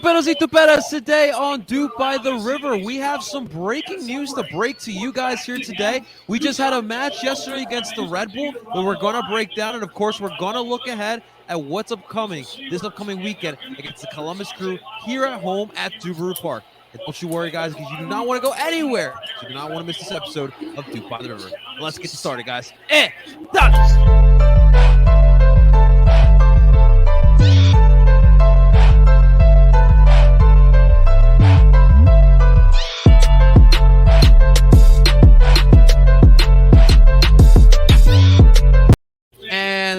Tuperos y tuperas, today on DOOP by the River, we have some breaking news to break to you guys here today. We just had a match yesterday against the Red Bull that we're going to break down, and of course, we're going to look ahead at what's upcoming this upcoming weekend against the Columbus Crew here at home at Subaru Park. And don't you worry, guys, because you do not want to go anywhere. You do not want to miss this episode of DOOP by the River. Let's get started, guys. Done!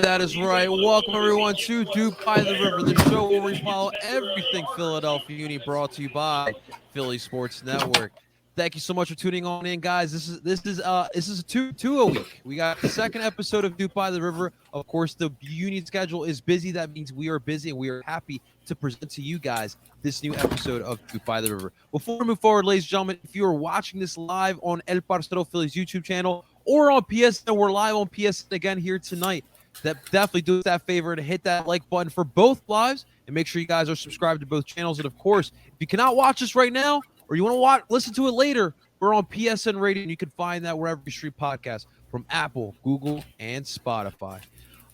That is right. Welcome, everyone, to DOOP by the River, the show where we follow everything Philadelphia Uni, brought to you by Philly Sports Network. Thank you so much for tuning on in, guys. This is a two a week. We got the second episode of DOOP by the River. Of course, the Union schedule is busy. That means we are busy, and we are happy to present to you guys this new episode of DOOP by the River. Before we move forward, ladies and gentlemen, if you are watching this live on El Parcero Philly's YouTube channel or on PSN, we're live on PSN again here tonight. Definitely do us that favor to hit that like button for both lives and make sure you guys are subscribed to both channels. And of course, if you cannot watch this right now or you want to listen to it later, we're on PSN Radio, and you can find that wherever you stream podcasts from Apple, Google, and Spotify.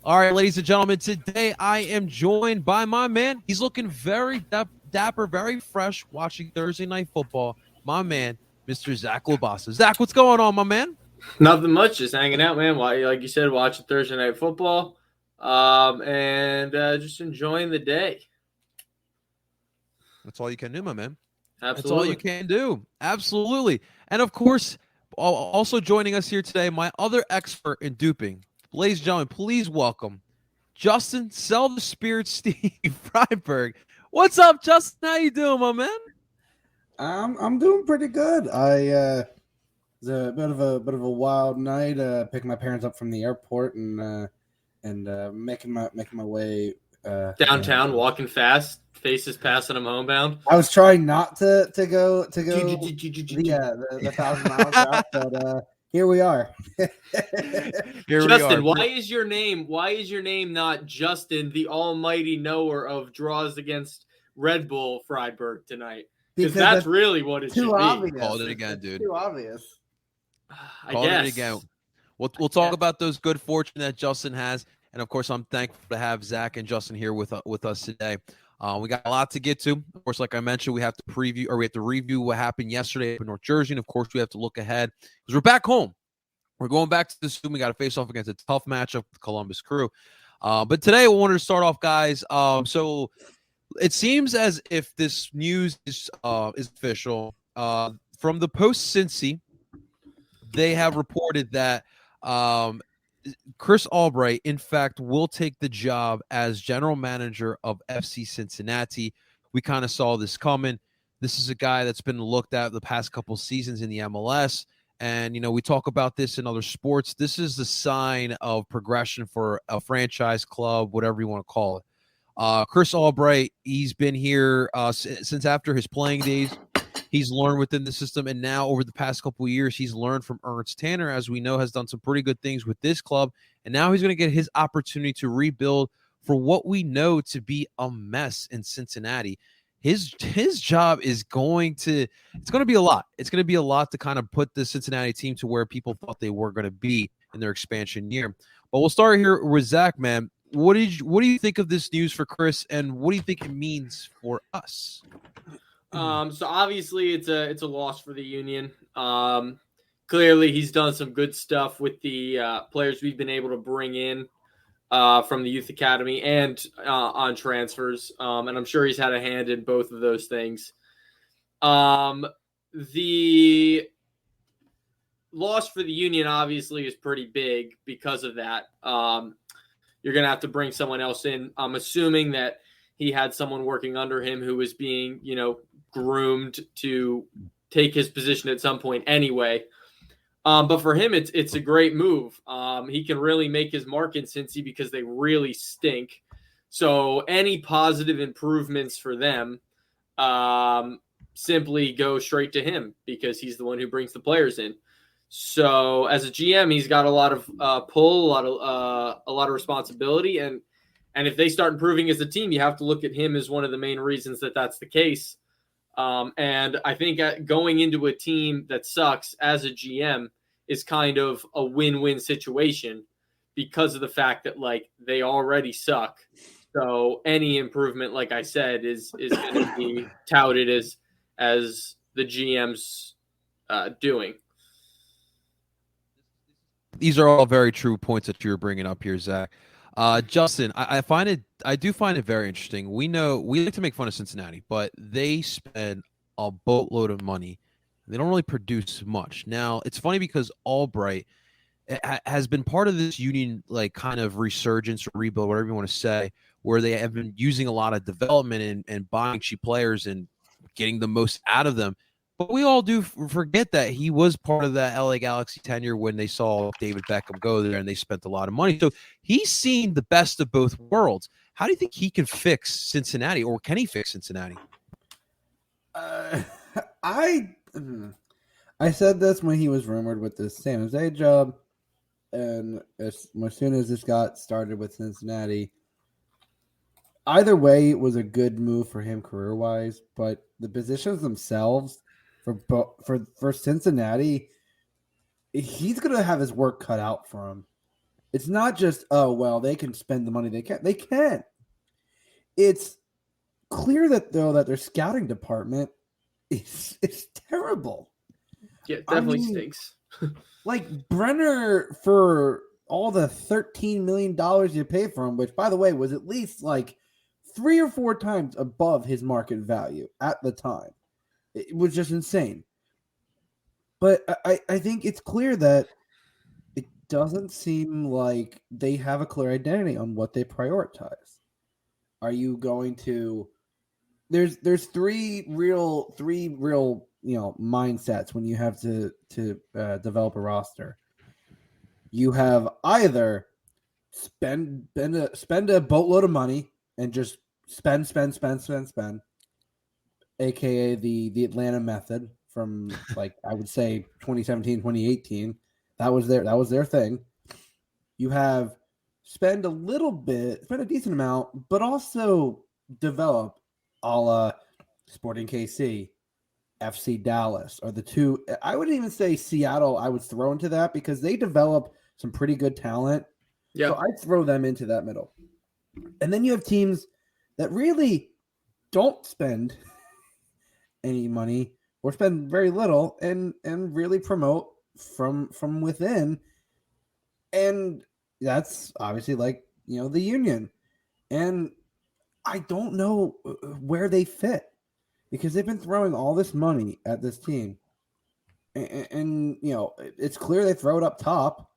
All right, ladies and gentlemen, today I am joined by my man. He's looking very dapper, very fresh, watching Thursday Night Football. My man, Mr. Zach Labasa. Zach, what's going on, my man? Nothing much, just hanging out, man. Like you said, watching Thursday Night Football, and just enjoying the day. That's all you can do, my man. Absolutely. That's all you can do. Absolutely. And of course, also joining us here today, my other expert in duping. Ladies and gentlemen, please welcome Justin Sell the Spirit Steve Freiberg. What's up, Justin? How you doing, my man? I'm doing pretty good. It was a bit of a wild night. Picking my parents up from the airport and making my way downtown, walking fast, faces passing them homebound. I was trying not to go the 1,000 miles out, but here we are. Justin, why is your name not Justin, the almighty knower of draws against Red Bull Freiberg tonight? Because that's really what it should obvious. be. Called it again, dude. Too obvious. I guess. It again. We'll talk about those good fortune that Justin has, and of course, I'm thankful to have Zach and Justin here with us today. We got a lot to get to. Of course, like I mentioned, we have to review what happened yesterday up in North Jersey, and of course, we have to look ahead because we're back home. We're going back to the Zoom. We got to face off against a tough matchup with the Columbus Crew. But today, we wanted to start off, guys. So it seems as if this news is official. From the Post-Cincy, they have reported that Chris Albright, in fact, will take the job as general manager of FC Cincinnati. We kind of saw this coming. This is a guy that's been looked at the past couple seasons in the MLS. And, we talk about this in other sports. This is the sign of progression for a franchise club, whatever you want to call it. Chris Albright, he's been here since after his playing days. He's learned within the system, and now over the past couple of years, he's learned from Ernst Tanner, as we know, has done some pretty good things with this club, and now he's going to get his opportunity to rebuild for what we know to be a mess in Cincinnati. His job is going to be a lot. It's going to be a lot to kind of put the Cincinnati team to where people thought they were going to be in their expansion year. But we'll start here with Zach, man. What do you think of this news for Chris, and what do you think it means for us? So obviously it's a loss for the Union. Clearly he's done some good stuff with the players we've been able to bring in from the youth academy and on transfers. And I'm sure he's had a hand in both of those things. The loss for the Union obviously is pretty big because of that. You're going to have to bring someone else in. I'm assuming that he had someone working under him who was being, groomed to take his position at some point anyway. But for him, it's a great move. He can really make his mark in Cincy because they really stink. So any positive improvements for them simply go straight to him because he's the one who brings the players in. So as a GM, he's got a lot of pull, a lot of responsibility, and And if they start improving as a team, you have to look at him as one of the main reasons that that's the case. And I think going into a team that sucks as a GM is kind of a win-win situation because of the fact that like they already suck. So any improvement, like I said, is going to be touted as the GM's doing. These are all very true points that you're bringing up here, Zach. Justin, I do find it very interesting. We like to make fun of Cincinnati, but they spend a boatload of money. They don't really produce much. Now, it's funny because Albright has been part of this Union, like kind of resurgence or rebuild, whatever you want to say, where they have been using a lot of development and buying cheap players and getting the most out of them. But we all do forget that he was part of that LA Galaxy tenure when they saw David Beckham go there and they spent a lot of money. So he's seen the best of both worlds. How do you think he can fix Cincinnati, or can he fix Cincinnati? I said this when he was rumored with the San Jose job, and as soon as this got started with Cincinnati, either way, it was a good move for him career-wise. But the positions themselves for Cincinnati, he's going to have his work cut out for him. It's not just, oh, well, they can spend the money they can. They can. It's clear that their scouting department is terrible. Yeah, it definitely stinks. Like Brenner, for all the $13 million you pay for him, which, by the way, was at least like 3 or 4 times above his market value at the time. It was just insane. But I think it's clear that it doesn't seem like they have a clear identity on what they prioritize. Are you going to... There's three real mindsets when you have to develop a roster. You have either spend a boatload of money and just spend, aka the Atlanta method from, like, I would say 2017, 2018. That was their thing. You have spend a decent amount, but also develop, a la Sporting KC, FC Dallas, are the two. I wouldn't even say Seattle I would throw into that because they develop some pretty good talent. Yeah. So I'd throw them into that middle. And then you have teams that really don't spend any money or spend very little and really promote from within. And that's obviously like, the Union. And I don't know where they fit because they've been throwing all this money at this team. And it's clear they throw it up top,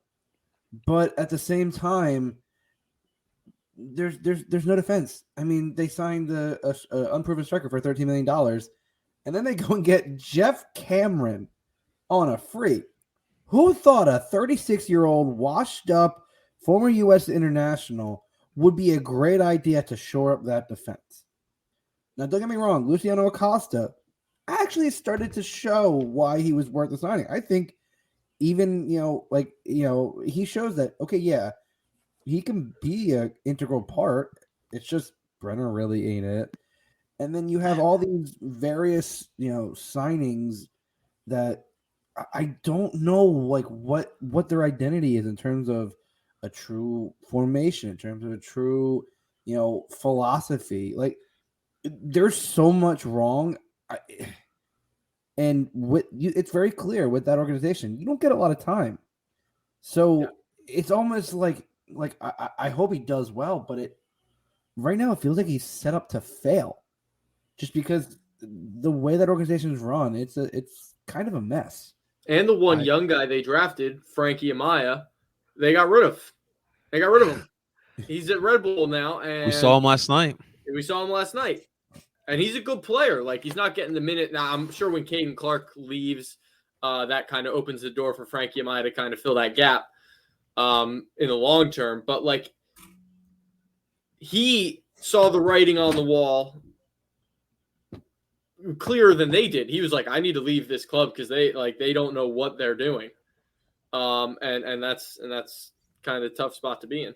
but at the same time, there's no defense. I mean, they signed the unproven striker for $13 million, and then they go and get Jeff Cameron on a free. Who thought a 36-year-old washed up former U.S. international would be a great idea to shore up that defense? Now, don't get me wrong, Luciano Acosta actually started to show why he was worth the signing. I think even, he shows that, okay, yeah, he can be an integral part. It's just Brenner really ain't it. And then you have all these various, signings that I don't know, like, what their identity is in terms of a true formation, in terms of a true, philosophy. Like, there's so much wrong. And it's very clear with that organization, you don't get a lot of time. So It's almost like I hope he does well, but right now it feels like he's set up to fail, just because the way that organization is run, it's kind of a mess. And the one young guy they drafted, Frankie Amaya, they got rid of him. He's at Red Bull now, and we saw him last night. And he's a good player. Like, he's not getting the minute now. I'm sure when Caden Clark leaves, that kind of opens the door for Frankie Amaya to kind of fill that gap in the long term. But, like, he saw the writing on the wall clearer than they did. He was like, I need to leave this club because they don't know what they're doing. And that's kind of a tough spot to be in.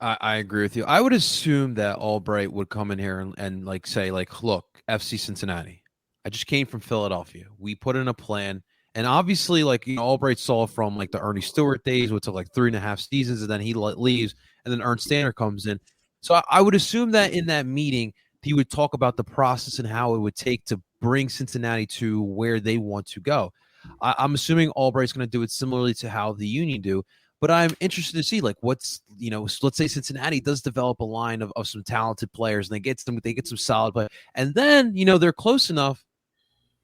I agree with you. I would assume that Albright would come in here and like say, like, look, FC Cincinnati, I just came from Philadelphia. We put in a plan. And obviously, like, Albright saw from like the Ernie Stewart days, which took like 3.5 seasons, and then he leaves, and then Ernst Standard comes in. So I would assume that in that meeting, he would talk about the process and how it would take to bring Cincinnati to where they want to go. I'm assuming Albright's going to do it similarly to how the Union do. But I'm interested to see, like, what's, let's say Cincinnati does develop a line of some talented players, and they get some solid play, and then they're close enough.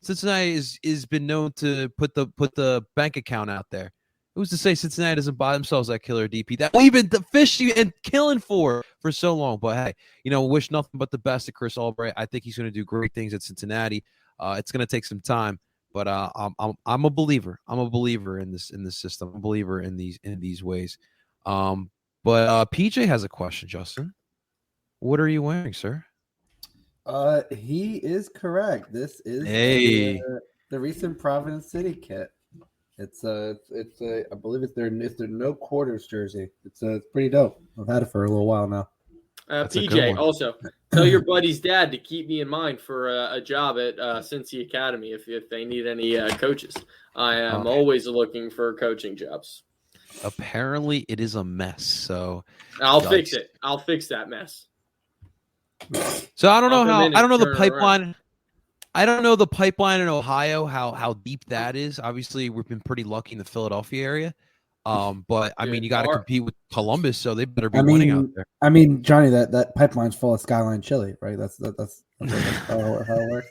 Cincinnati is been known to put the bank account out there. Who's to say Cincinnati doesn't buy themselves that killer DP that we've been fishing and killing for so long? But hey, wish nothing but the best to Chris Albright. I think he's going to do great things at Cincinnati. It's going to take some time, but I'm a believer. I'm a believer in this system. I'm a believer in these ways. But PJ has a question, Justin. What are you wearing, sir? He is correct. This is the recent Providence City kit. It's I believe it's their no quarters jersey. It's pretty dope. I've had it for a little while now. PJ, also tell your buddy's dad to keep me in mind for a job at Cincy Academy if they need any coaches. I am always looking for coaching jobs. Apparently, it is a mess. So I'll fix it. I'll fix that mess. So I don't know the pipeline. Around. I don't know the pipeline in Ohio, how deep that is. Obviously, we've been pretty lucky in the Philadelphia area. But I mean, you got to compete with Columbus, so they better be winning out there. I mean, Johnny, that pipeline's full of Skyline chili, right? That's how it works.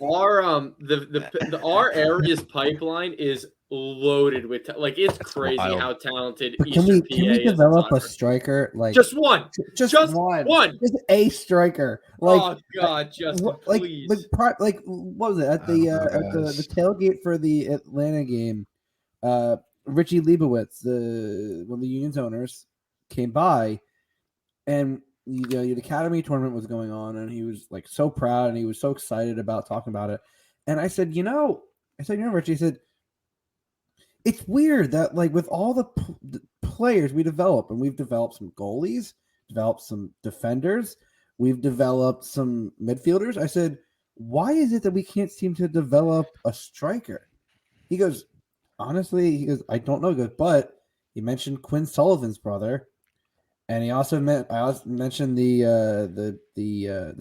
Our area's pipeline is loaded with it's crazy wild. How talented. Can we develop a striker like just one, just one, just a striker? Oh God, Justin, please. Like what was it at the tailgate for the Atlanta game? Richie Leibowitz, one of the Union's owners, came by, and the Academy tournament was going on, and he was like so proud, and he was so excited about talking about it. And I said, Richie, I said, it's weird that like with all the players we develop, and we've developed some goalies, developed some defenders, we've developed some midfielders. I said, why is it that we can't seem to develop a striker? He goes, honestly, I don't know. He goes, but he mentioned Quinn Sullivan's brother, and he also mentioned the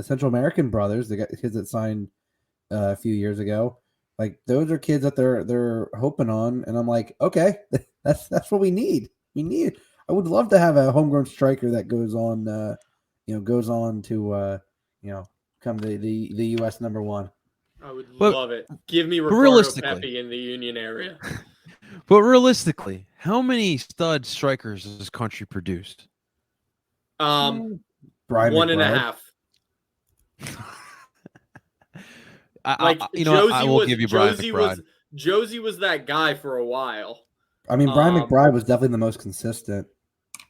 Central American brothers, the kids that signed a few years ago. Like those are kids that they're hoping on, and I'm like, okay, that's what we need. I would love to have a homegrown striker that goes on to come to the U.S. number one. I would love it. Give me Ricardo Pepe in the Union area. But realistically, how many stud strikers has this country produced? 1.5. I will give you Brian McBride. Josie was that guy for a while. I mean, Brian McBride was definitely the most consistent.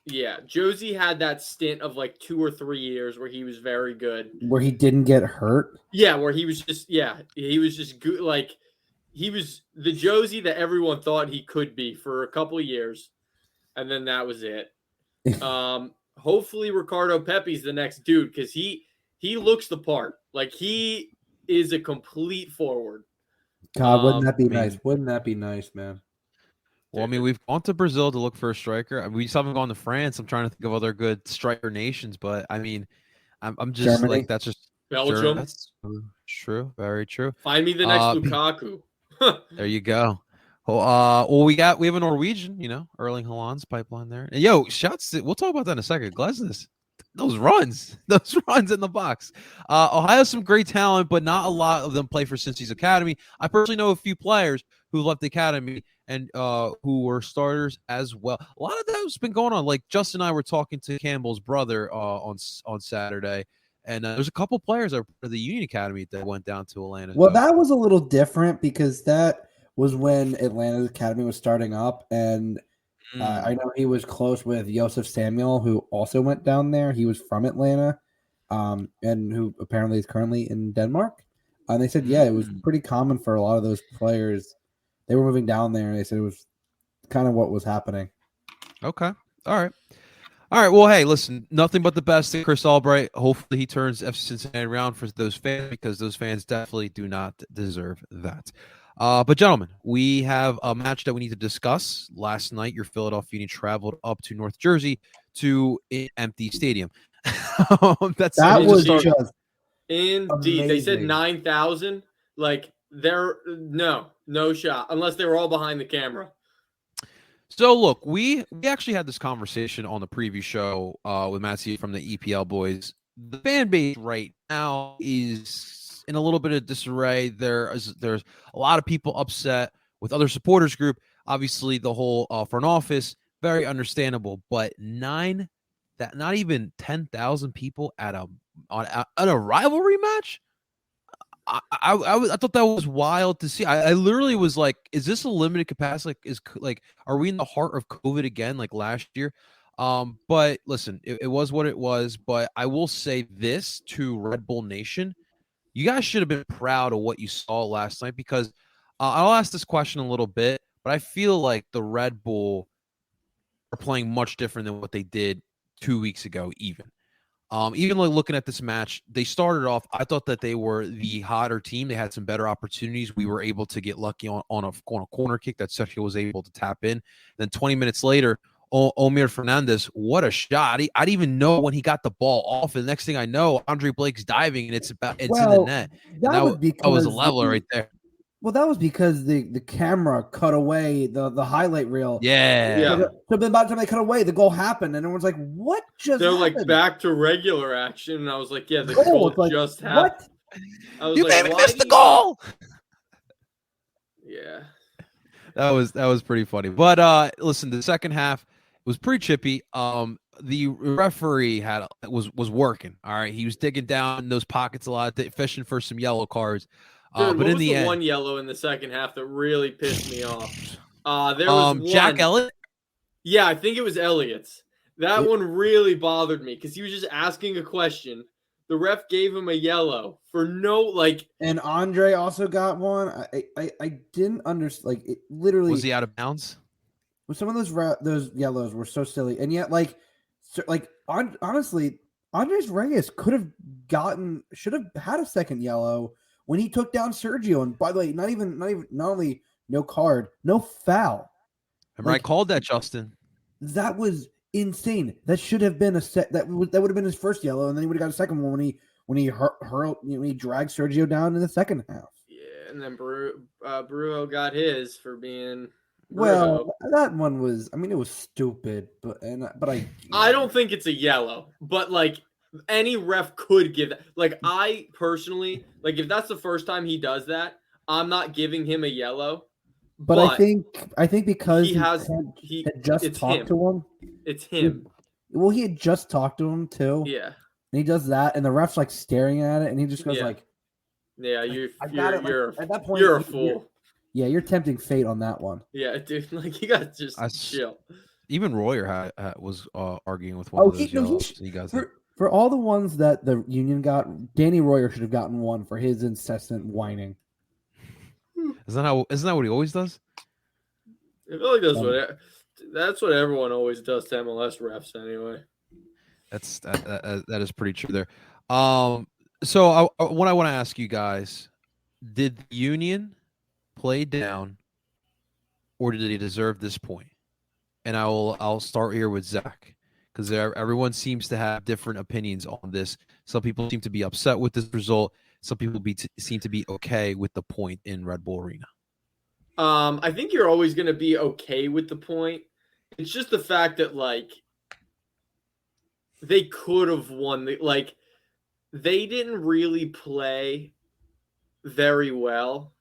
Yeah, Josie had that stint of like 2 or 3 years where he was very good. Where he didn't get hurt? Yeah, where he was just good. Like, he was the Josie that everyone thought he could be for a couple of years, and then that was it. Hopefully Ricardo Pepe's the next dude because he looks the part. Like, he is a complete forward. God, wouldn't that be nice? Wouldn't that be nice, man? Well, I mean, we've gone to Brazil to look for a striker. We just haven't gone to France. I'm trying to think of other good striker nations, but I mean, I'm just Germany. Like that's just Belgium. That's true, very true. Find me the next Lukaku. There you go. Well, we have a Norwegian, Erling Haaland's pipeline there. And we'll talk about that in a second. Glesnes, those runs in the box. Ohio, some great talent, but not a lot of them play for Cincy's Academy. I personally know a few players who left the academy and who were starters as well. A lot of that's been going on. Like Justin and I were talking to Campbell's brother on Saturday, and there's a couple players that were the Union Academy that went down to Atlanta. Well, that was a little different because that was when Atlanta's academy was starting up, and I know he was close with Josef Samuel, who also went down there. He was from Atlanta, and who apparently is currently in Denmark. And they said, it was pretty common for a lot of those players. They were moving down there, and they said it was kind of what was happening. Okay. All right. All right. Well, hey, listen, nothing but the best to Chris Albright. Hopefully he turns FC Cincinnati around for those fans because those fans definitely do not deserve that. But gentlemen, we have a match that we need to discuss. Last night, your Philadelphia Union traveled up to North Jersey to an empty stadium. That's That was Indeed. just Indeed. They said amazing. 9,000. Like, no shot unless they were all behind the camera. So look, we actually had this conversation on the preview show with Matthew from the EPL boys. The fan base right now is in a little bit of disarray. There's a lot of people upset with other supporters group. Obviously, the whole front office, very understandable. But not even 10,000 people at a rivalry match. I thought that was wild to see. I literally was like, is this a limited capacity? Are we in the heart of COVID again, like last year? But listen, it was what it was. But I will say this to Red Bull Nation: you guys should have been proud of what you saw last night because I'll ask this question a little bit, but I feel like the Red Bull are playing much different than what they did 2 weeks ago, even. Even like looking at this match, they started off. I thought that they were the hotter team. They had some better opportunities. We were able to get lucky on a corner kick that Sergio was able to tap in. Then 20 minutes later, Omir Fernandez, what a shot! I didn't even know when he got the ball off. And the next thing I know, Andre Blake's diving, and it's in the net. That was That was a leveler right there. Well, that was because the camera cut away the highlight reel. Yeah. So by the time they cut away, the goal happened, and everyone's like, "What just?" They're happened? like back to regular action, and I was like, "Yeah, the Goal. goal It's like, just happened." what? I was You like, made me "Why miss do the you-" goal. Yeah. That was pretty funny. But listen, the second half was pretty chippy. The referee was working. All right, he was digging down in those pockets a lot, fishing for some yellow cards. Dude, But what in was the the end, one yellow in the second half that really pissed me off? There was one. Jack Elliott. Yeah, I think it was Elliott's. That It- one really bothered me because he was just asking a question. The ref gave him a yellow for no, like, And Andre also got one. I didn't understand. Like, it literally Was he out of bounds? some of those yellows were so silly, and yet honestly, Andres Reyes should have had a second yellow when he took down Sergio. And by the way, not only no card, no foul. Remember, I called that, Justin. That was insane. That should have been that would have been his first yellow, and then he would have got a second one when he dragged Sergio down in the second half. yeah, and then Brujo got his for being. Well, that one was. I mean, it was stupid, but I don't think it's a yellow, but like any ref could give that. Like I personally, like if that's the first time he does that, I'm not giving him a yellow. But I think because he had just talked to him. It's him. Well, he had just talked to him too. Yeah. And he does that, and the ref's like staring at it, and he just goes like, "Yeah, you're at that point, you're a fool." You're tempting fate on that one. Yeah, dude. Like you got to just chill. Even Royer was arguing with one of those yellows. He got for all the ones that the Union got, Danny Royer should have gotten one for his incessant whining. Isn't that what he always does? I feel like that's what everyone always does to MLS refs anyway. That is pretty true there. So what I want to ask you guys: did the Union play down, or did they deserve this point? And I'll start here with Zach because everyone seems to have different opinions on this. Some people seem to be upset with this result. Some people seem to be okay with the point in Red Bull Arena. I think you're always going to be okay with the point. It's just the fact that like they could have won. Like they didn't really play very well.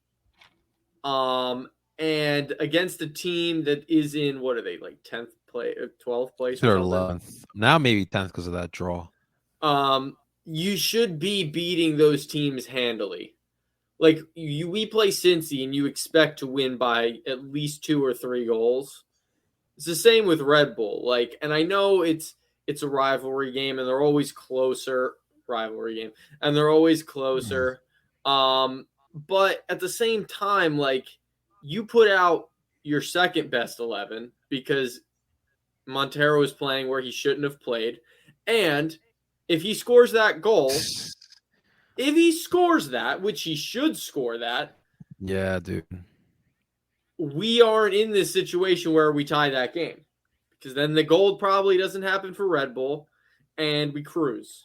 And against a team that is in what are they like 10th place, 12th place, or 11th now, maybe 10th because of that draw. You should be beating those teams handily. Like we play Cincy and you expect to win by at least 2 or 3 goals. It's the same with Red Bull. Like, and I know it's a rivalry game and they're always closer. And they're always closer. But at the same time, like you put out your second best 11 because Montero is playing where he shouldn't have played. And if he scores that goal, if he scores that, which he should score that, yeah, dude, we aren't in this situation where we tie that game. Because then the goal probably doesn't happen for Red Bull, and we cruise.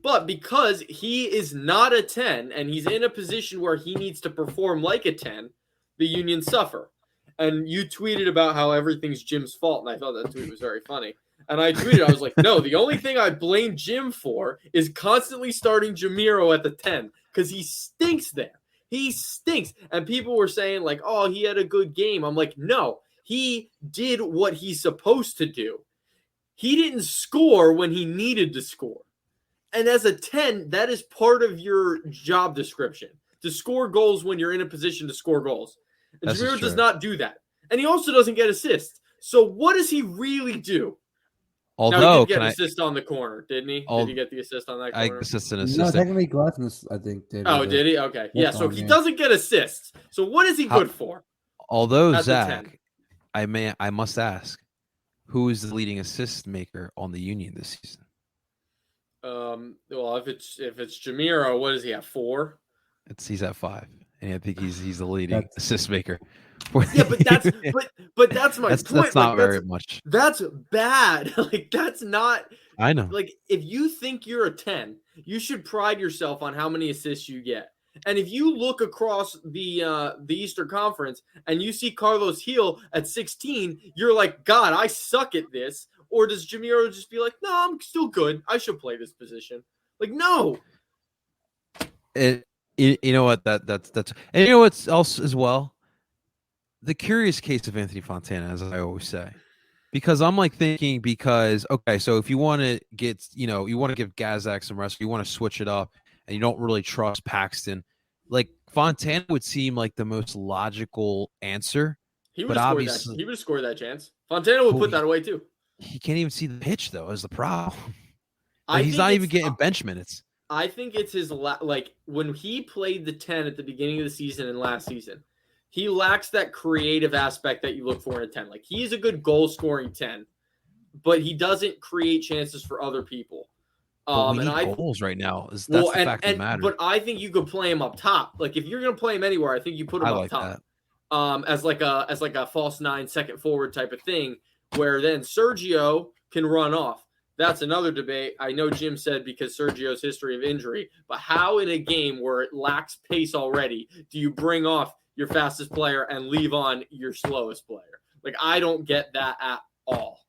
But because he is not a 10, and he's in a position where he needs to perform like a 10, the Union suffer. And you tweeted about how everything's Jim's fault, and I thought that tweet was very funny. And I tweeted, I was like, no, the only thing I blame Jim for is constantly starting Jamiro at the 10, because he stinks there. He stinks. And people were saying, like, oh, he had a good game. I'm like, no, he did what he's supposed to do. He didn't score when he needed to score. And as a 10, that is part of your job description, to score goals when you're in a position to score goals. And Jamiro does not do that. And he also doesn't get assists. So what does he really do? Although, now, he did get an assist on the corner, didn't he? Did he get the assist on that corner? No, technically Glassness, I think, did. Oh, did he? Okay. Yeah, so he doesn't get assists. So what is he good for? Although, Zach, I must ask, who is the leading assist maker on the Union this season? Well, if it's Jamiro, what does he have? 4? He's at 5, and I think he's the leading assist maker. Yeah, but that's my point. That's not very much. That's bad. Like, that's not. I know. Like, if you think you're a 10, you should pride yourself on how many assists you get. And if you look across the Eastern Conference and you see Carlos Gil at 16, you're like, God, I suck at this. Or does Jamiro just be like, no, I'm still good. I should play this position. Like, no. You know what? That's and you know what's else as well? The curious case of Anthony Fontana, as I always say. Because I'm like thinking, okay, so if you want to get, you want to give Gazak some rest, you want to switch it up, and you don't really trust Paxton, like Fontana would seem like the most logical answer. He would have scored that chance. Fontana would put that away too. He can't even see the pitch though, is the problem. Like, he's not even getting bench minutes. I think it's his like when he played the 10 at the beginning of the season and last season, he lacks that creative aspect that you look for in a 10. Like, he's a good goal scoring 10, but he doesn't create chances for other people. We need goals right now. That's the fact of the matter. But I think you could play him up top. Like, if you're going to play him anywhere, I think you put him up top. As like a false 9 second forward type of thing, where then Sergio can run off. That's another debate. I know Jim said because Sergio's history of injury, but how in a game where it lacks pace already do you bring off your fastest player and leave on your slowest player? Like, I don't get that at all.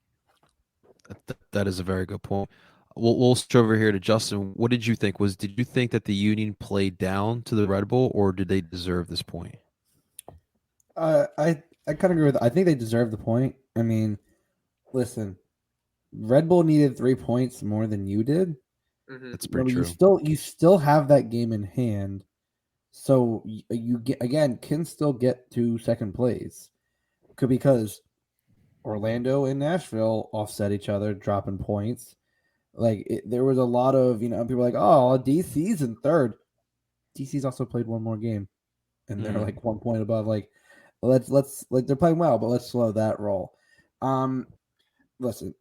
That is a very good point. We'll switch over here to Justin. What did you think? Did you think that the Union played down to the Red Bull, or did they deserve this point? I kind of agree with. I think they deserve the point. I mean, listen, Red Bull needed 3 points more than you did. Mm-hmm. That's pretty true. You still have that game in hand, so you can still get to second place, because Orlando and Nashville offset each other, dropping points. Like, there was a lot of people like, oh, DC's in third. DC's also played one more game, and they're like 1 point above. Like, let's like, they're playing well, but let's slow that roll. Listen,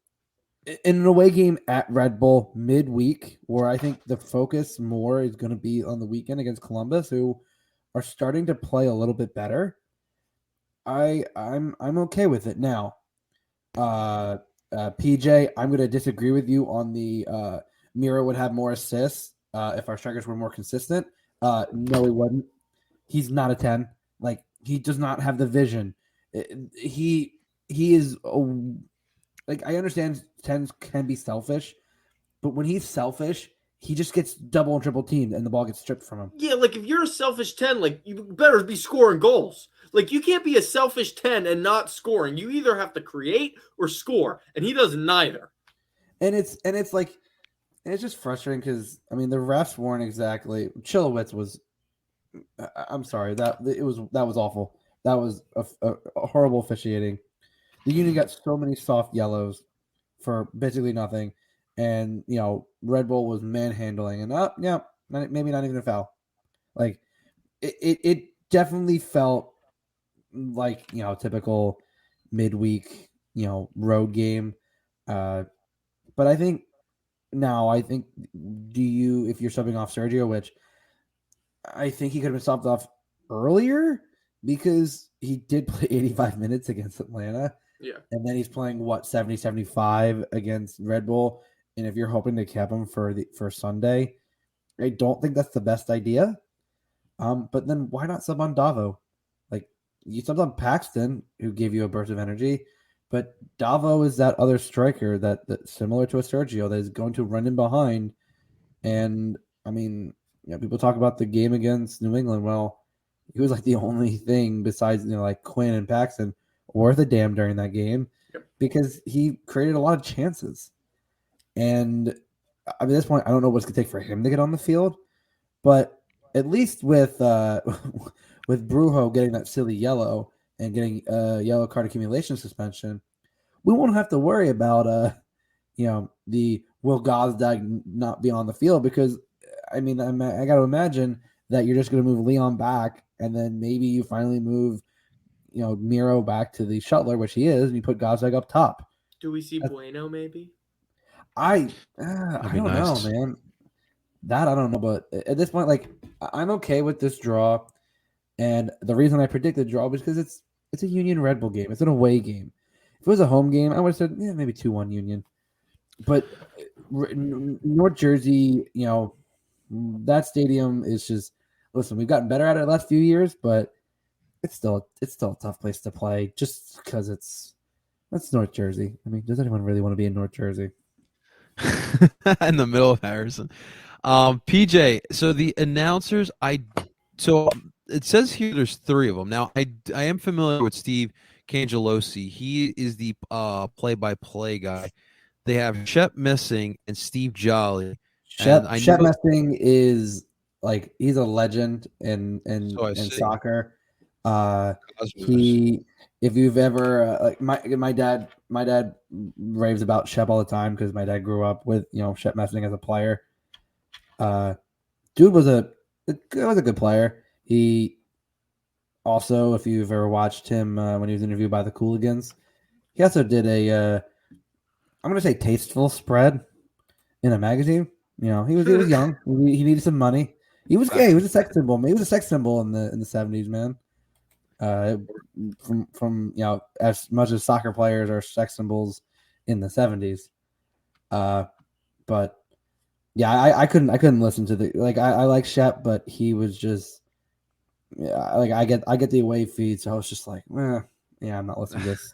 in an away game at Red Bull midweek, where I think the focus more is going to be on the weekend against Columbus, who are starting to play a little bit better. I'm okay with it now. PJ, I'm going to disagree with you on the Miro would have more assists if our strikers were more consistent. No, he wouldn't. He's not a 10. Like, he does not have the vision. He is like, I understand 10s can be selfish, but when he's selfish, he just gets double and triple teamed and the ball gets stripped from him. Yeah, like, if you're a selfish 10, like, you better be scoring goals. Like, you can't be a selfish 10 and not scoring. You either have to create or score, and he does neither. And it's just frustrating because, I mean, the refs weren't exactly. Chilowitz was. I'm sorry, that was awful. That was a horrible officiating. The Union got so many soft yellows for basically nothing, and Red Bull was manhandling, and maybe not even a foul. Like, it definitely felt like typical midweek road game. But I think if you're subbing off Sergio, which I think he could have been subbed off earlier because he did play 85 minutes against Atlanta. Yeah. And then he's playing 70, 75 against Red Bull. And if you're hoping to cap him for Sunday, I don't think that's the best idea. But then why not sub on Davo? Like you subbed on Paxton, who gave you a burst of energy, but Davo is that other striker that similar to a Sergio that is going to run in behind. And I mean, people talk about the game against New England. Well, he was like the only thing besides like Quinn and Paxton worth a damn during that game because he created a lot of chances. And at this point, I don't know what's going to take for him to get on the field, but at least with with Brujo getting that silly yellow and getting yellow card accumulation suspension, we won't have to worry about the Will Gosdag not be on the field because I mean I got to imagine that you're just going to move Leon back and then maybe you finally move Miro back to the shuttler, which he is, and you put Gosdag up top. Do we see Bueno maybe? I don't know, man. That I don't know, but at this point, like I'm okay with this draw, and the reason I predicted draw was because it's a Union Red Bull game. It's an away game. If it was a home game, I would have said maybe 2-1 Union. But North Jersey, that stadium is just listen. We've gotten better at it the last few years, but it's still a tough place to play just because that's North Jersey. I mean, does anyone really want to be in North Jersey? In the middle of Harrison. PJ, so the announcers, so it says here there's 3 of them. Now, I am familiar with Steve Cangelosi. He is the play-by-play guy. They have Shep Messing and Steve Jolly. Shep Messing is like he's a legend in soccer. If you've ever like my dad raves about Shep all the time because my dad grew up with Shep Messing as a player. Dude was a good player. He also, if you've ever watched him when he was interviewed by the Cooligans, he also did a I'm gonna say tasteful spread in a magazine. He was young. He needed some money. He was gay. He was a sex symbol. He was a sex symbol in the 70s, man. From as much as soccer players are sex symbols in the 70s. But yeah, I couldn't listen to the I like Shep, but he was just I get the away feed, so I was just like, I'm not listening to this.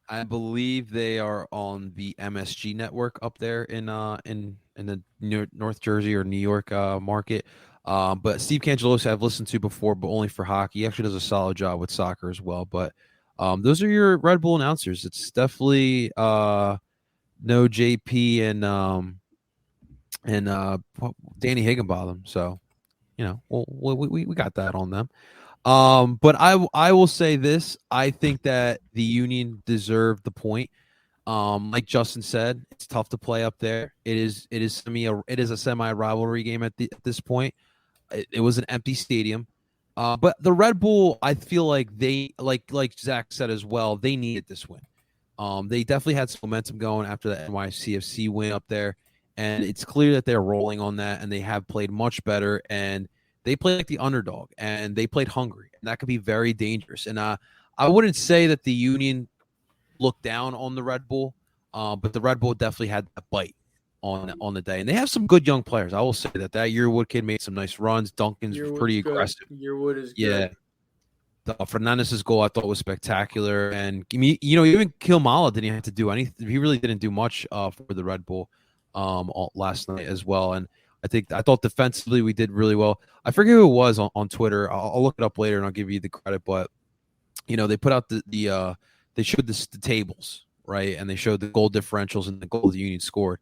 I believe they are on the MSG network up there in the North Jersey or New York market. But Steve Cangelosi I've listened to before, but only for hockey. He actually does a solid job with soccer as well. But those are your Red Bull announcers. It's definitely no JP and Danny Higginbotham. So we got that on them. But I will say this. I think that the Union deserved the point. Like Justin said, it's tough to play up there. It is a semi rivalry game at this point. It was an empty stadium. But the Red Bull, I feel like they like Zach said as well, they needed this win. They definitely had some momentum going after the NYCFC win up there, and it's clear that they're rolling on that, and they have played much better, and they played like the underdog, and they played hungry, and that could be very dangerous. And I wouldn't say that the Union looked down on the Red Bull, but the Red Bull definitely had a bite on the day, and they have some good young players. I will say that Yearwood kid made some nice runs. Duncan's pretty aggressive. Yearwood is good. Yeah. Fernandez's goal I thought was spectacular, and even Kilmala didn't have to do anything. He really didn't do much for the Red Bull last night as well. And I thought defensively we did really well. I forget who it was on Twitter. I'll look it up later and I'll give you the credit. But they put out they showed the tables, right, and they showed the goal differentials and the goal the Union scored.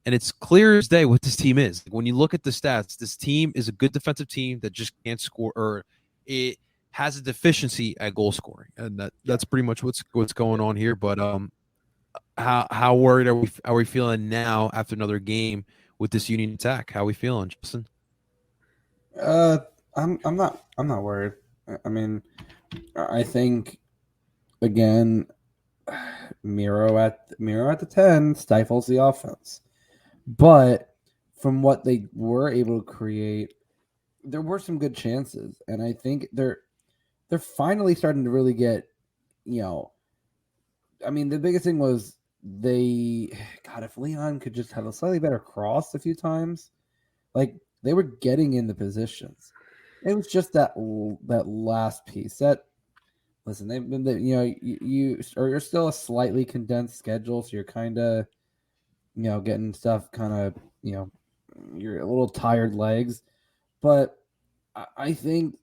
And it's clear as day what this team is. When you look at the stats, this team is a good defensive team that just can't score, or it has a deficiency at goal scoring, and that's pretty much what's going on here. But how worried are we feeling now after another game with this Union attack? How are we feeling, Justin? I'm not worried. I mean, I think again, Miro at the 10 stifles the offense. But from what they were able to create, there were some good chances, and I think they're finally starting to really get, I mean, the biggest thing was if Leon could just have a slightly better cross a few times, like they were getting in the positions. It was just that last piece that, listen, you're still a slightly condensed schedule, so you're kind of, getting stuff kind of, you're a little tired legs, but I think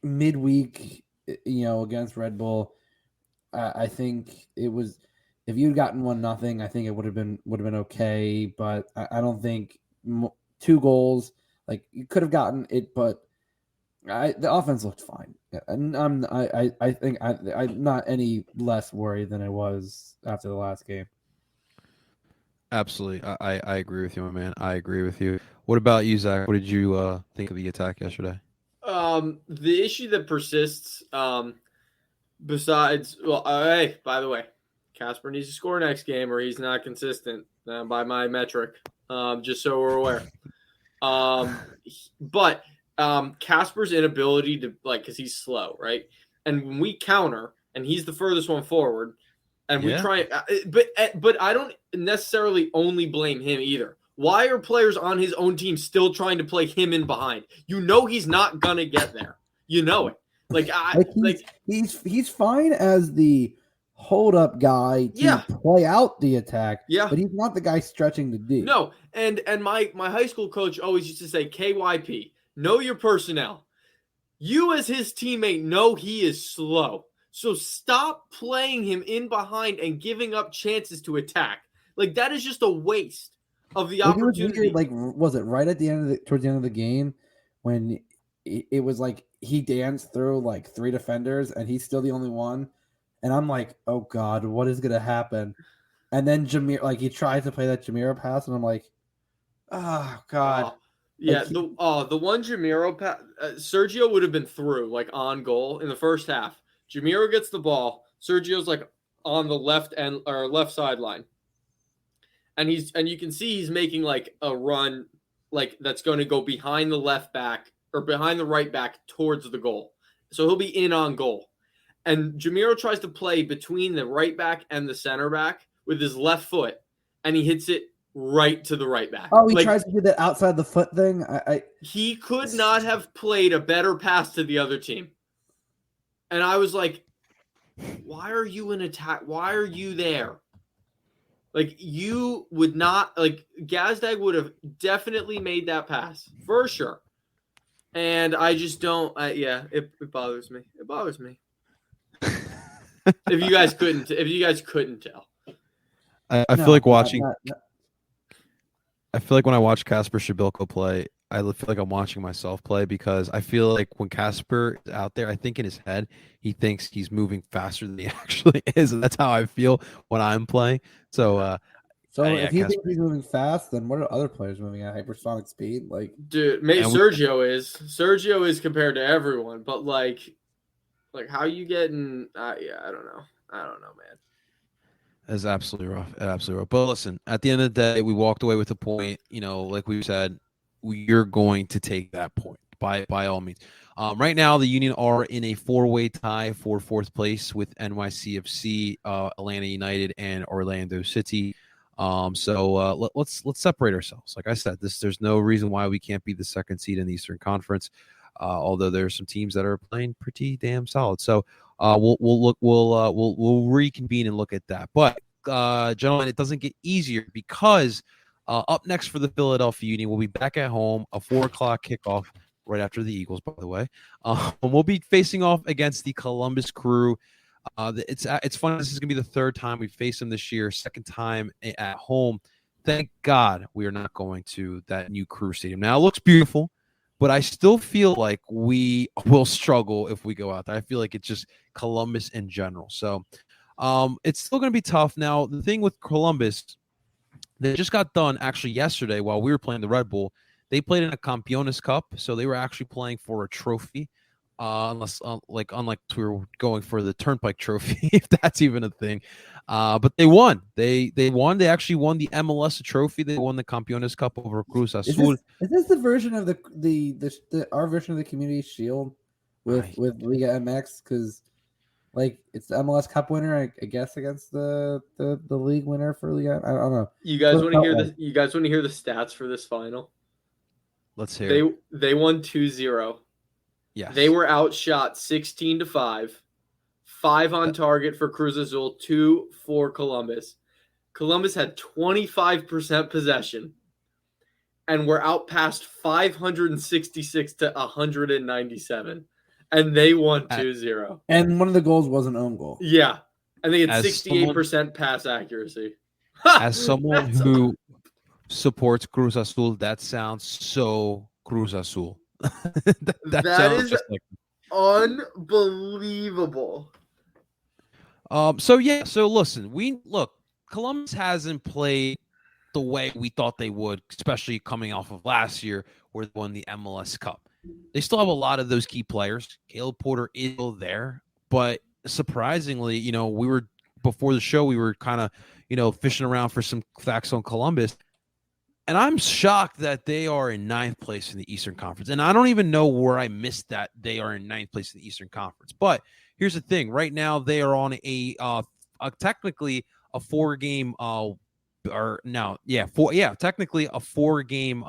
midweek, against Red Bull, I think it was, if you'd gotten 1-0, I think it would have been okay, but I don't think 2 goals, like you could have gotten it, but the offense looked fine, and I think I'm not any less worried than I was after the last game. Absolutely. I agree with you, my man. I agree with you. What about you, Zach? What did you think of the attack yesterday? The issue that persists, besides, hey, by the way, Casper needs to score next game or he's not consistent by my metric, just so we're aware. But Casper's inability to, because he's slow, right? And when we counter and he's the furthest one forward, and we try, but I don't necessarily only blame him either. Why are players on his own team still trying to play him in behind? He's not gonna get there. You know it. He's fine as the hold up guy to play out the attack. Yeah, but he's not the guy stretching the D. No, and my high school coach always used to say, KYP, know your personnel. You as his teammate know he is slow. So stop playing him in behind and giving up chances to attack. That is just a waste of the opportunity. It was weird, was it right at the end towards the end of the game when it was like he danced through 3 defenders and he's still the only one, and I'm like, oh God, what is gonna happen? And then Jameer, he tries to play that Jamiro pass, and I'm like, oh God. Yeah, the one Jamiro pass, Sergio would have been through on goal in the first half. Jamiro gets the ball. Sergio's on the left end or left sideline, and you can see he's making a run that's going to go behind the left back or behind the right back towards the goal. So he'll be in on goal, and Jamiro tries to play between the right back and the center back with his left foot, and he hits it right to the right back. Oh, he tries to do that outside the foot thing. He could not have played a better pass to the other team. And I was like, why are you in attack? Why are you there? You would not, Gazdag would have definitely made that pass for sure. And I just don't, it bothers me. It bothers me. if you guys couldn't tell. I feel like watching. I feel like when I watch Casper Shabilko play, I feel like I'm watching myself play, because I feel like when Casper is out there, I think in his head he thinks he's moving faster than he actually is, and that's how I feel when I'm playing. So, if he thinks he's moving fast, then what are other players moving at hypersonic speed? Dude, maybe Sergio is compared to everyone, but how you getting? I don't know, man. It's absolutely rough. But listen, at the end of the day, we walked away with a point. Like we said, you're going to take that point by all means. Right now, the Union are in a 4-way tie for 4th place with NYCFC, Atlanta United, and Orlando City. So let's separate ourselves. Like I said, there's no reason why we can't be the 2nd seed in the Eastern Conference. Although there's some teams that are playing pretty damn solid. So we'll reconvene and look at that. But gentlemen, it doesn't get easier, because up next for the Philadelphia Union, we'll be back at home, a 4:00 kickoff right after the Eagles, by the way. We'll be facing off against the Columbus Crew. It's funny. This is gonna be the 3rd time we face them this year, 2nd time at home. Thank God we are not going to that new Crew Stadium. Now it looks beautiful, but I still feel like we will struggle if we go out there. I feel like it's just Columbus in general. So it's still going to be tough. Now, the thing with Columbus, they just got done actually yesterday while we were playing the Red Bull. They played in a Campeones Cup, so they were actually playing for a trophy. unless unlike we were going for the Turnpike Trophy, if that's even a thing. But they won. They won. They actually won the MLS trophy. They won the Campeones Cup over Cruz Azul. Is this the version of the our version of the Community Shield with Liga MX? Because like it's the MLS Cup winner, I guess, against the league winner for Liga. I don't know. You guys want to hear the You guys want to hear the stats for this final? Let's hear. They won 2-0. Yes. They were outshot 16-5. 5 on target for Cruz Azul, 2 for Columbus. Columbus had 25% possession and were outpassed 566 to 197. And they won 2-0. And one of the goals was an own goal. Yeah. And they had 68% pass accuracy. As someone who supports Cruz Azul, that sounds so Cruz Azul. that is just like unbelievable. So listen, Columbus hasn't played the way we thought they would, especially coming off of last year where they won the MLS Cup. They still have a lot of those key players. Caleb Porter is still there, but surprisingly, we were before the show, we were kind of, fishing around for some facts on Columbus. And I'm shocked that they are in 9th place in the Eastern Conference. And I don't even know where I missed that they are in 9th place in the Eastern Conference. But here's the thing. Right now, they are on technically a 4-game technically a 4-game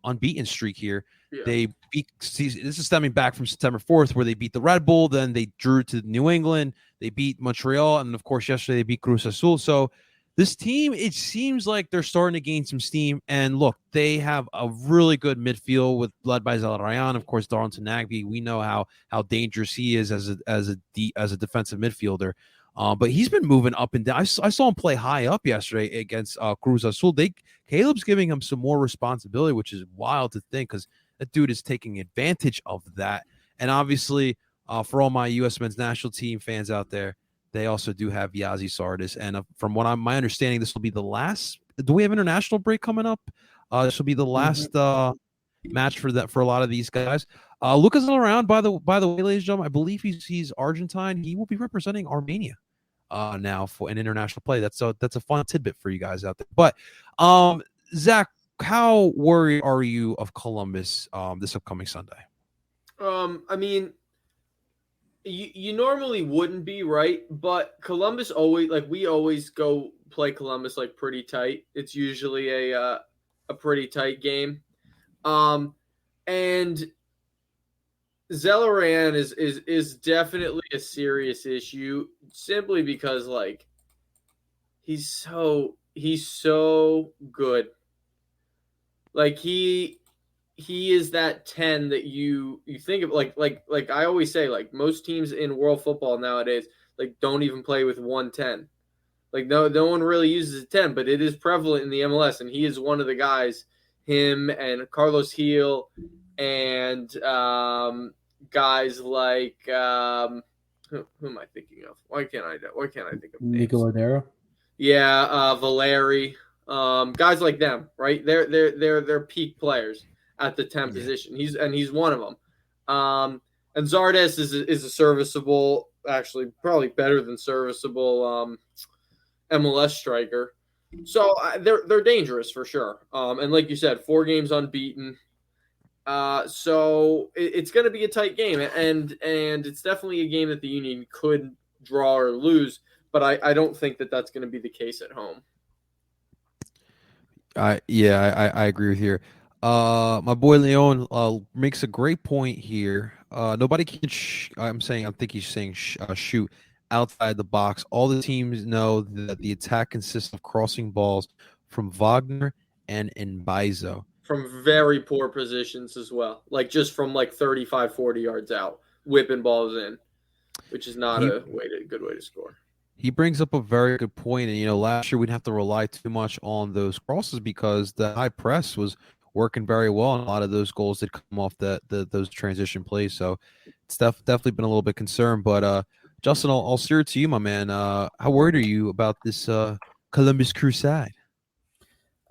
unbeaten streak here. Yeah. They beat. This is stemming back from September 4th, where they beat the Red Bull. Then they drew to New England. They beat Montreal, and of course, yesterday they beat Cruz Azul. So this team, it seems like they're starting to gain some steam. And look, they have a really good midfield led by Zelarayan. Of course, Darlington Nagbe. We know how dangerous he is as a defensive midfielder. But he's been moving up and down. I saw him play high up yesterday against Cruz Azul. Caleb's giving him some more responsibility, which is wild to think because that dude is taking advantage of that. And obviously, for all my U.S. men's national team fans out there, they also do have Yazi Sardis. And from what my understanding, this will be the last. Do we have international break coming up? This will be the last match for a lot of these guys. Lucas around, by the way, ladies and gentlemen, I believe he's Argentine. He will be representing Armenia now for an international play. That's a fun tidbit for you guys out there. But Zach, how worried are you of Columbus this upcoming Sunday? I mean, you normally wouldn't be, right? But Columbus we always go play Columbus like pretty tight. It's usually a pretty tight game. And Zelarayan is definitely a serious issue simply because he's so good. Like he is that 10 that you think of like I always say, like most teams in world football nowadays don't even play with 110. Like no one really uses a 10, but it is prevalent in the MLS, and he is one of the guys. Him and Carlos Heel and guys like who am I thinking of? Why can't I think of names? Nico Ladero? Yeah, Valeri. Guys like them, right? They're peak players at the 10 position. He's one of them. And Zardes is a serviceable, actually probably better than serviceable MLS striker. So they're dangerous for sure. And like you said, 4 games unbeaten. So it's going to be a tight game, and it's definitely a game that the Union could draw or lose. But I don't think that that's going to be the case at home. I agree with you. My boy Leon makes a great point here. Nobody can. I think he's saying shoot outside the box. All the teams know that the attack consists of crossing balls from Wagner and Mbaizo. From very poor positions as well. Like just from 35, 40 yards out, whipping balls in, which is not a good way to score. He brings up a very good point. And, last year we didn't have to rely too much on those crosses because the high press was working very well. And a lot of those goals did come off those transition plays. So it's definitely been a little bit concerned. But, Justin, I'll steer it to you, my man. How worried are you about this Columbus Crusade?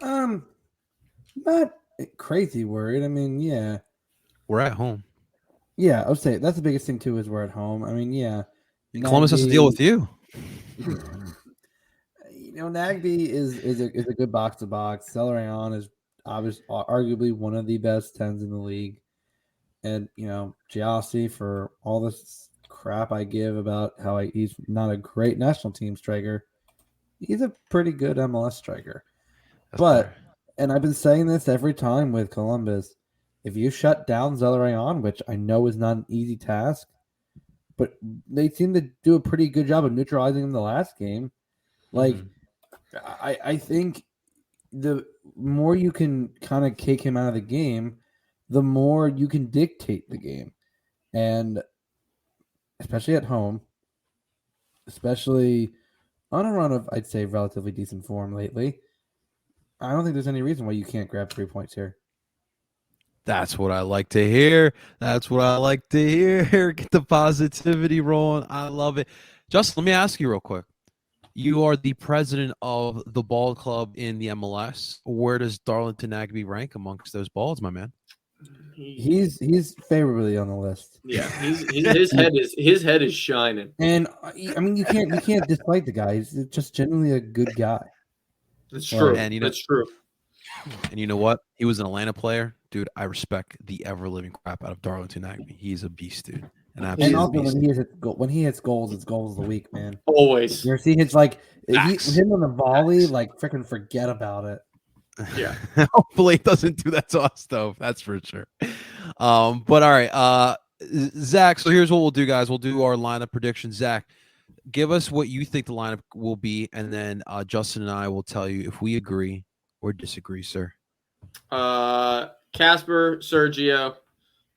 Not crazy worried. I mean, yeah. We're at home. Yeah, I would say that's the biggest thing too is we're at home. I mean, yeah, Columbus has to deal with you. Nagby is a good box to box. Celeron is obviously arguably one of the best 10s in the league, and Giassi, for all this crap I give about how he's not a great national team striker, he's a pretty good MLS striker. That's But fair. and I've been saying this every time with Columbus, if you shut down Zelarayan, which I know is not an easy task, but they seem to do a pretty good job of neutralizing him the last game. Like, I think the more you can kind of kick him out of the game, the more you can dictate the game. And especially at home, especially on a run of, I'd say, relatively decent form lately, I don't think there's any reason why you can't grab 3 points here. That's what I like to hear. That's what I like to hear. Get the positivity rolling. I love it. Justin, let me ask you real quick. You are the president of the ball club in the MLS. Where does Darlington Nagbe rank amongst those balls, my man? He's favorably on the list. Yeah, his head is shining. And I mean, you can't dislike the guy. He's just genuinely a good guy. That's true. And that's true. And you know what? He was an Atlanta player, dude. I respect the ever living crap out of Darlington Nagbe. He's a beast, dude. And also when he hits goals, it's goals of the week, man. Always. You see, it's like him on the volley, like freaking forget about it. Yeah. Hopefully, it doesn't do that to us, though. That's for sure. But all right, Zach. So here's what we'll do, guys. We'll do our lineup predictions. Zach, give us what you think the lineup will be, and then Justin and I will tell you if we agree or disagree, sir. Casper, Sergio,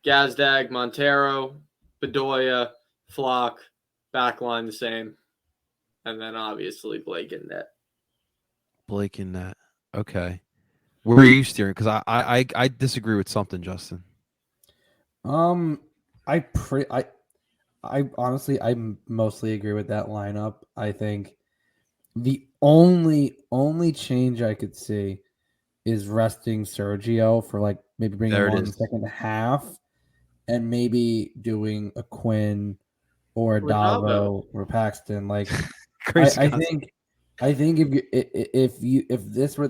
Gazdag, Montero, Bedoya, Flock, backline the same, and then obviously Blake in net. Blake in net. Okay. Where are you steering? Because I disagree with something, Justin. I honestly mostly agree with that lineup. I think the only change I could see is resting Sergio for like maybe bringing him on in the second half, and maybe doing a Quinn or a Davo or Paxton. Like I think if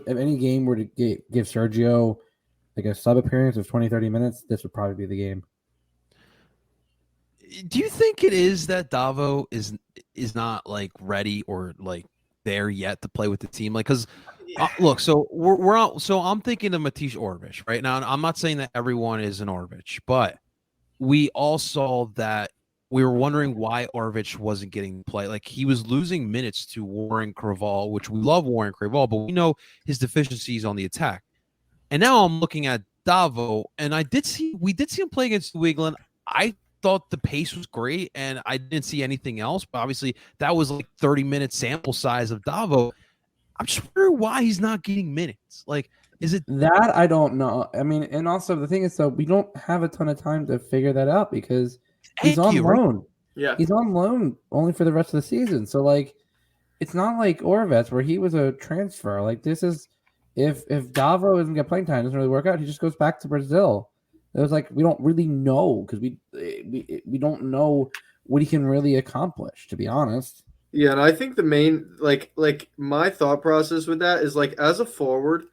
any game were to give Sergio like a sub appearance of 20-30 minutes, this would probably be the game. Do you think it is that Davo is not like ready or like there yet to play with the team? Like, because look, so we're out. So I'm thinking of Matish Orvich right now. And I'm not saying that everyone is an Orvich, but we all saw that we were wondering why Orvich wasn't getting play. Like, he was losing minutes to Warren Creval, which we love Warren Creval, but we know his deficiencies on the attack. And now I'm looking at Davo, and we did see him play against New England. I thought the pace was great, and I didn't see anything else. But obviously, that was like 30-minute sample size of Davo. I'm just wondering why he's not getting minutes. Like, is it that? I don't know. I mean, and also the thing is, so we don't have a ton of time to figure that out because he's on loan. Yeah, he's on loan only for the rest of the season. So like, it's not like Orvets where he was a transfer. Like, this is if Davo isn't get playing time, doesn't really work out, he just goes back to Brazil. It was like we don't really know because we don't know what he can really accomplish, to be honest. Yeah, and I think the main like my thought process with that is like, as a forward,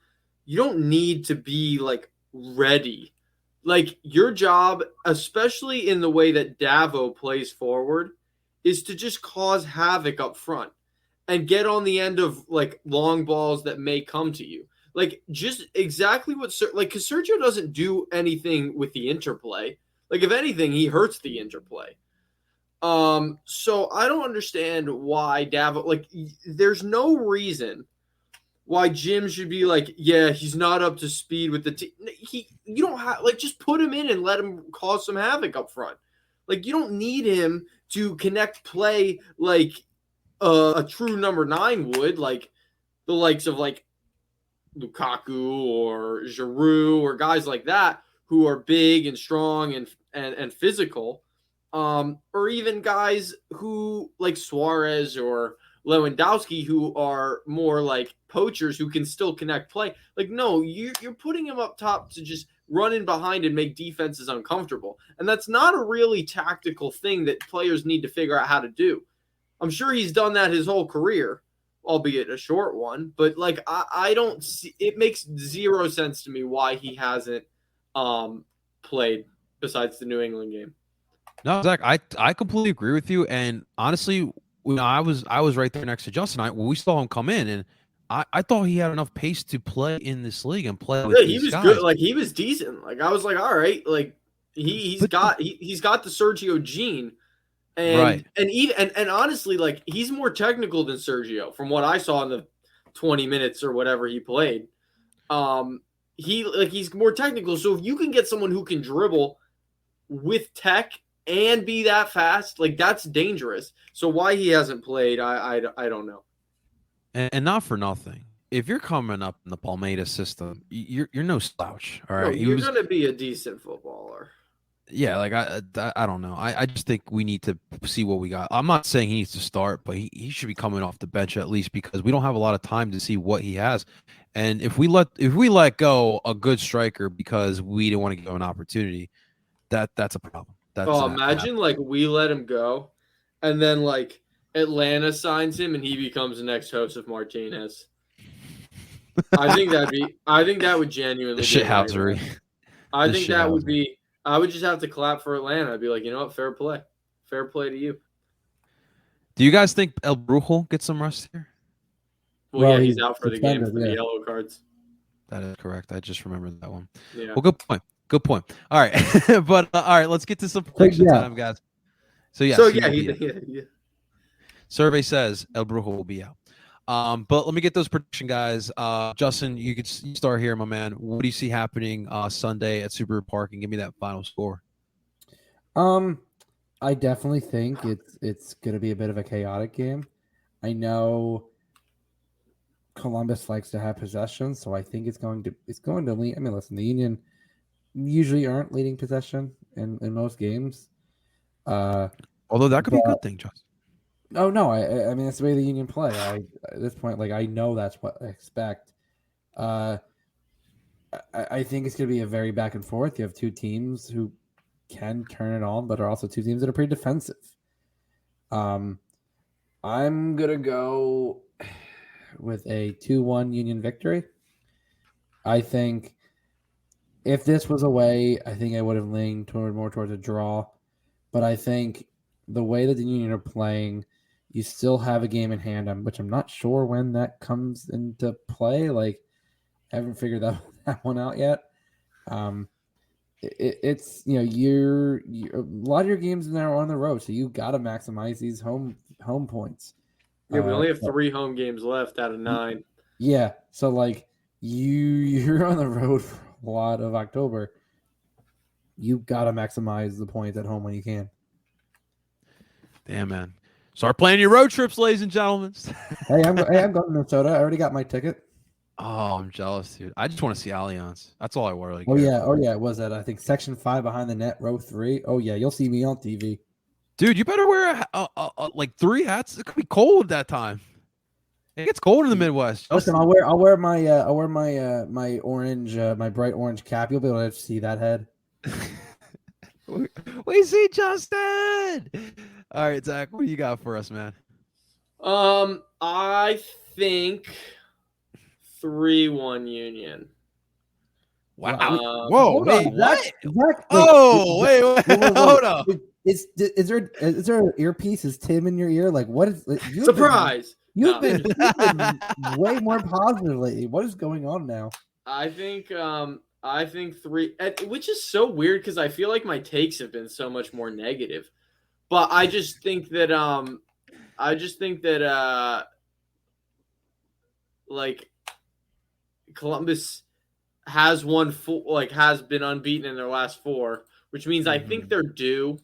you don't need to be like ready. Like, your job, especially in the way that Davo plays forward, is to just cause havoc up front and get on the end of like long balls that may come to you. Like, just exactly what because Sergio doesn't do anything with the interplay. Like, if anything, he hurts the interplay. So I don't understand why Davo, like, there's no reason why Jim should be like, yeah, he's not up to speed with the team. You don't have, like, just put him in and let him cause some havoc up front. Like, you don't need him to connect play like a true number 9 would, like the likes of like Lukaku or Giroud or guys like that who are big and strong and physical. Or even guys who like Suarez or Lewandowski, who are more like poachers who can still connect play. Like, no, you're putting him up top to just run in behind and make defenses uncomfortable. And that's not a really tactical thing that players need to figure out how to do. I'm sure he's done that his whole career, albeit a short one. But like I don't see, it makes zero sense to me why he hasn't played besides the New England game. No, Zach, I completely agree with you. And honestly, I was right there next to Justin. When we saw him come in, and I thought he had enough pace to play in this league and play with He these was guys. good. Like he was decent. Like I was like, all right, like he's got the Sergio gene. And right. and honestly, like he's more technical than Sergio from what I saw in the 20 minutes or whatever he played. He's more technical. So if you can get someone who can dribble with tech and be that fast, like that's dangerous. So why he hasn't played, I don't know. And not for nothing. If you're coming up in the Palmeiras system, you're no slouch. All right, No, you're going to be a decent footballer. Yeah, like I don't know. I just think we need to see what we got. I'm not saying he needs to start, but he should be coming off the bench at least because we don't have a lot of time to see what he has. And if we let go a good striker because we didn't want to give him an opportunity, that's a problem. Imagine like we let him go, and then like Atlanta signs him and he becomes the next host of Martinez. I think that would genuinely the shithousery. I think that would be. I would just have to clap for Atlanta. I'd be like, you know what, fair play to you. Do you guys think El Brujo gets some rest here? Well, yeah, he's out for the game for the yellow cards. That is correct. I just remembered that one. Yeah. Well, good point. Good point. All right, but all right, let's get to some prediction time, guys. So yeah. Survey says El Brujo will be out. But let me get those prediction guys. Justin, you could start here, my man. What do you see happening Sunday at Subaru Park, and give me that final score? I definitely think it's going to be a bit of a chaotic game. I know Columbus likes to have possession, so I think it's going to lean. I mean, listen, the Union usually aren't leading possession in most games. Although that could be a good thing, Justin. Oh no, I mean that's the way the Union play. At this point, like I know that's what I expect. I think it's going to be a very back and forth. You have two teams who can turn it on, but are also two teams that are pretty defensive. I'm gonna go with a 2-1 Union victory. I think if this was away, I think I would have leaned more towards a draw. But I think the way that the Union are playing, you still have a game in hand, which I'm not sure when that comes into play. Like, I haven't figured that one out yet. It's you're a lot of your games now are on the road, so you got to maximize these home points. Yeah, we only have 3 home games left out of 9. Yeah, so like you're on the road for a lot of October. You got to maximize the points at home when you can. Damn, man. Start planning your road trips, ladies and gentlemen. I'm going to Minnesota. I already got my ticket. Oh, I'm jealous, dude. I just want to see Allianz. That's all I really care. Oh yeah. It was at I think section 5 behind the net, row 3. Oh yeah, you'll see me on TV. Dude, you better wear like 3 hats. It could be cold that time. It gets cold in the Midwest. Listen, I'll wear my orange, my bright orange cap. You'll be able to see that head. We see Justin. All right, Zach, what do you got for us, man? I think 3-1 Union. Wow. Whoa, wait, what? Zach, wait, hold up. Is there an earpiece? Is Tim in your ear? Like, what is surprise? You've been way more positive lately. What is going on now? I think 3, which is so weird because I feel like my takes have been so much more negative. But I just think that like Columbus has has been unbeaten in their last 4, which means I think they're due.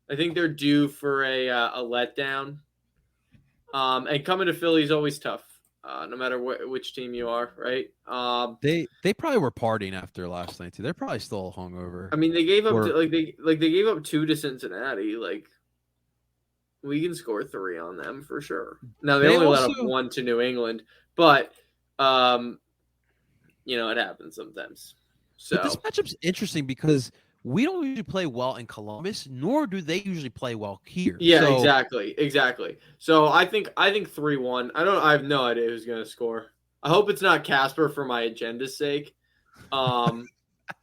I think they're due for a letdown. And coming to Philly is always tough, no matter which team you are, right? They probably were partying after last night too. They're probably still hungover. I mean, they gave up they gave up 2 to Cincinnati. Like, we can score 3 on them for sure. Now they only let up 1 to New England, but it happens sometimes. So But this matchup's interesting because we don't usually play well in Columbus, nor do they usually play well here. yeah, So, exactly. So I think 3-1. I have no idea who's gonna score. I hope it's not Casper for my agenda's sake. But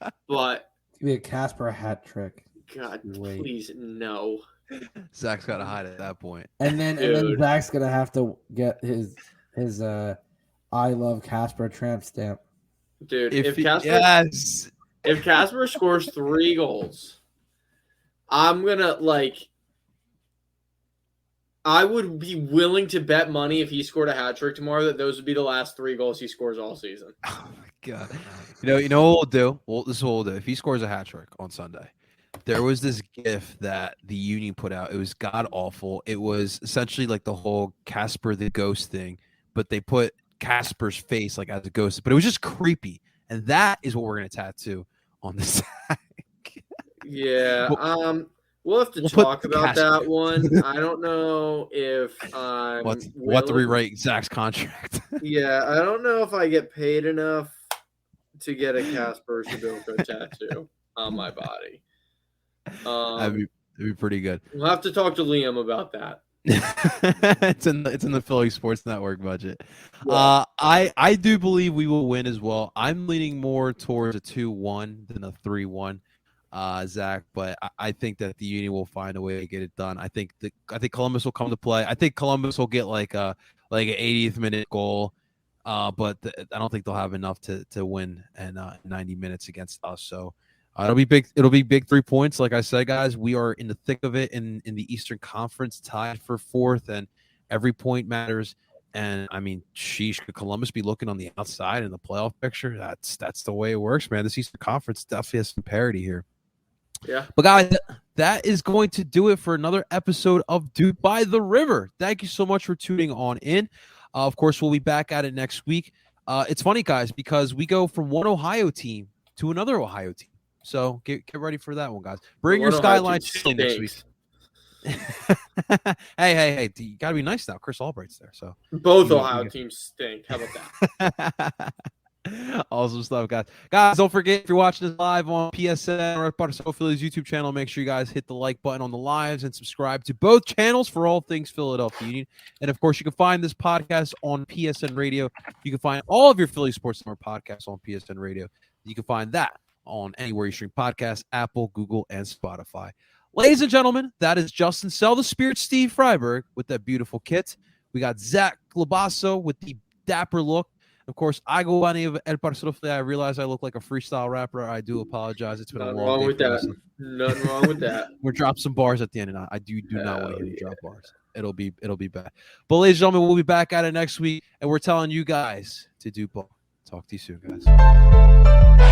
It's gonna be a Casper hat trick. God, Wait. please no. Zach's got to hide at that point. And then Zach's gonna have to get his I love Casper tramp stamp. Dude, If if Casper scores 3 goals, I'm gonna I would be willing to bet money if he scored a hat trick tomorrow that those would be the last 3 goals he scores all season. Oh my God. You know what we'll do? Well, this is what we'll do. If he scores a hat trick on Sunday, there was this GIF that the Union put out. It was god awful. It was essentially like the whole Casper the ghost thing, but they put Casper's face like as a ghost, but it was just creepy. And that is what we're gonna tattoo on the sack. Yeah. We'll have to we'll talk put about Casper. that one. I don't know if We'll have to rewrite Zach's contract. Yeah, I don't know if I get paid enough to get a Casper Subaru tattoo on my body. That'd be pretty good. We'll have to talk to Liam about that. It's in the Philly Sports Network budget. Yeah. I do believe we will win as well. I'm leaning more towards a 2-1 than a 3-1, Zach. But I think that the Union will find a way to get it done. I think Columbus will come to play. I think Columbus will get like an 80th minute goal. But I don't think they'll have enough to win in 90 minutes against us. So it'll be big. It'll be big 3 points. Like I said, guys, we are in the thick of it in the Eastern Conference, tied for 4th, and every point matters. And I mean, sheesh, could Columbus be looking on the outside in the playoff picture? That's the way it works, man. This Eastern Conference definitely has some parity here. Yeah. But guys, that is going to do it for another episode of DOOP by the River. Thank you so much for tuning on in. Of course, we'll be back at it next week. It's funny, guys, because we go from one Ohio team to another Ohio team. So get ready for that one, guys. Bring your Skyline chili next week. hey, you got to be nice now. Chris Albright's there. So both Ohio teams stink. How about that? Awesome stuff, guys. Guys, don't forget, if you're watching this live on PSN or part of Philly's YouTube channel, make sure you guys hit the like button on the lives and subscribe to both channels for all things Philadelphia Union. And, of course, you can find this podcast on PSN Radio. You can find all of your Philly Sports Summer podcasts on PSN Radio. You can find that on anywhere you stream podcasts, Apple, Google, and Spotify. Ladies and gentlemen, that is Justin Sell the Spirit, Steve Freiberg with that beautiful kit. We got Zach Labasso with the dapper look. Of course, I go by the name of El Parcero. I realize I look like a freestyle rapper. I do apologize. It's been a long day. Nothing wrong with that. We're dropping some bars at the end, and I do not want to hear you drop bars. It'll be bad. But ladies and gentlemen, we'll be back at it next week, and we're telling you guys to do both. Talk to you soon, guys.